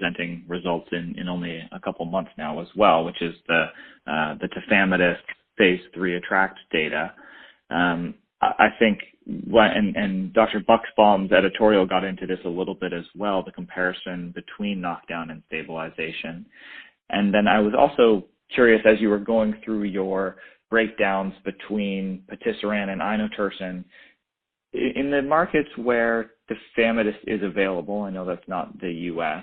presenting results in only a couple months now as well, which is the tafamidis phase 3 ATTRACT data. I think, and Dr. Buxbaum's editorial got into this a little bit as well, the comparison between knockdown and stabilization. And then I was also curious, as you were going through your breakdowns between patisiran and inotersen, in the markets where tafamidis is available, I know that's not the U.S.,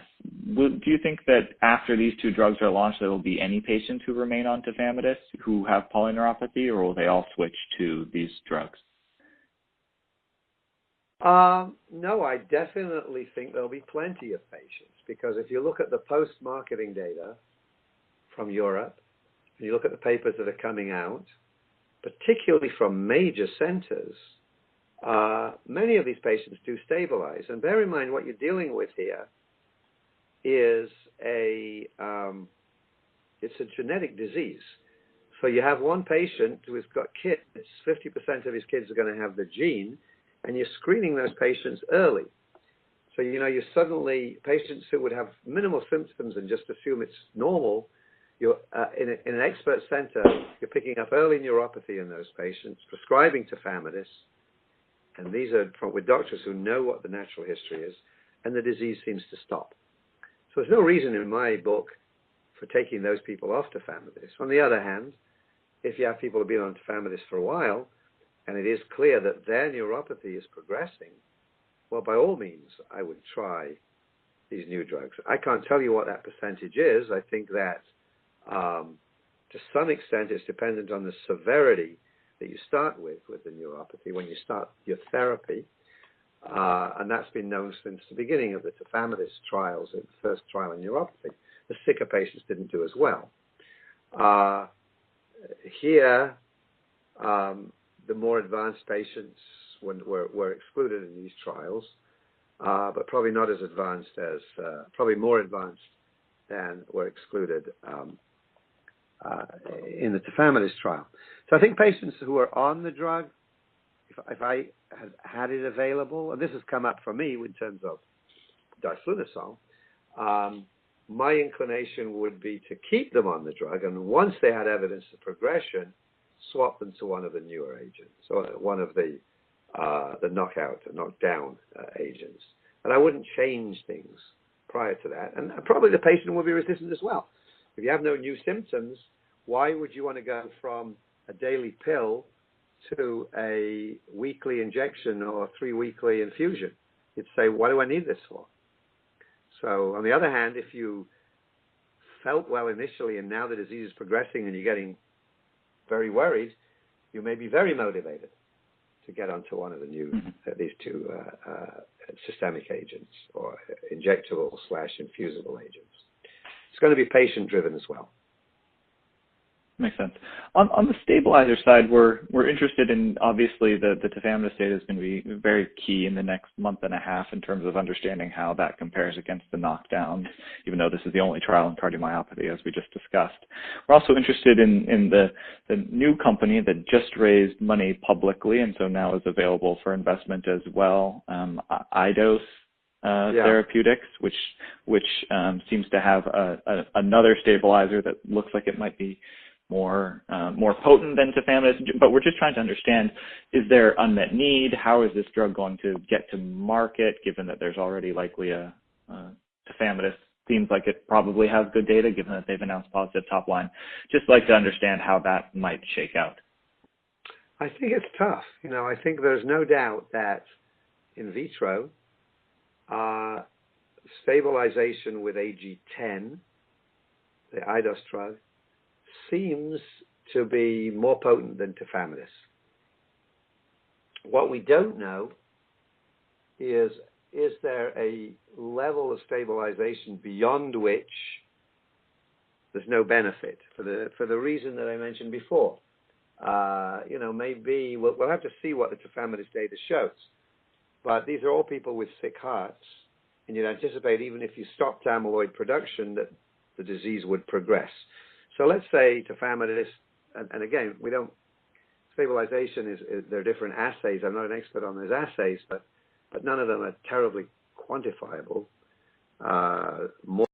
do you think that after these two drugs are launched, there will be any patients who remain on tafamidis who have polyneuropathy, or will they all switch to these drugs? No, I definitely think there'll be plenty of patients, because if you look at the post-marketing data from Europe, and you look at the papers that are coming out, particularly from major centers, many of these patients do stabilize. And bear in mind, what you're dealing with here is it's a genetic disease. So you have one patient who has got kids, 50% of his kids are going to have the gene, and you're screening those patients early. So, you suddenly, patients who would have minimal symptoms and just assume it's normal, you're in an expert center, you're picking up early neuropathy in those patients, prescribing tafamidis, and these are with doctors who know what the natural history is, and the disease seems to stop. So there's no reason in my book for taking those people off tafamidis. On the other hand, if you have people who've been on tafamidis for a while, and it is clear that their neuropathy is progressing, well, by all means, I would try these new drugs. I can't tell you what that percentage is. I think that to some extent it's dependent on the severity that you start with the neuropathy when you start your therapy. And that's been known since the beginning of the tafamidis trials, the first trial in neuropathy. The sicker patients didn't do as well. Here, the more advanced patients were excluded in these trials, but probably not as advanced as, probably more advanced than were excluded in the tafamidis trial. So I think patients who are on the drug, if I had it available, and this has come up for me in terms of diflunisal, my inclination would be to keep them on the drug, and once they had evidence of progression, swap them to one of the newer agents, or one of the knockout or knockdown agents. And I wouldn't change things prior to that. And probably the patient will be resistant as well. If you have no new symptoms, why would you want to go from a daily pill to a weekly injection or 3-weekly infusion? You'd say, what do I need this for? So on the other hand, if you felt well initially and now the disease is progressing and you're getting very worried, you may be very motivated to get onto one of the new, these two systemic agents or injectable/infusible agents. It's going to be patient-driven as well. Makes sense. On the stabilizer side, we're interested in, obviously, the tafamidis data is going to be very key in the next month and a half in terms of understanding how that compares against the knockdowns, even though this is the only trial in cardiomyopathy, as we just discussed. We're also interested in the new company that just raised money publicly and so now is available for investment as well, Eidos Therapeutics, which seems to have another stabilizer that looks like it might be more potent than tafamidis, but we're just trying to understand, is there unmet need? How is this drug going to get to market, given that there's already likely a tafamidis? Seems like it probably has good data, given that they've announced positive top line. Just like to understand how that might shake out. I think it's tough. I think there's no doubt that in vitro, stabilization with AG10, the Eidos drug, seems to be more potent than tafamidis. What we don't know is there a level of stabilization beyond which there's no benefit for the reason that I mentioned before. Maybe we'll have to see what the tafamidis data shows. But these are all people with sick hearts, and you'd anticipate even if you stopped amyloid production that the disease would progress. So let's say tafamidis, and again, stabilization is there are different assays. I'm not an expert on those assays, but none of them are terribly quantifiable. More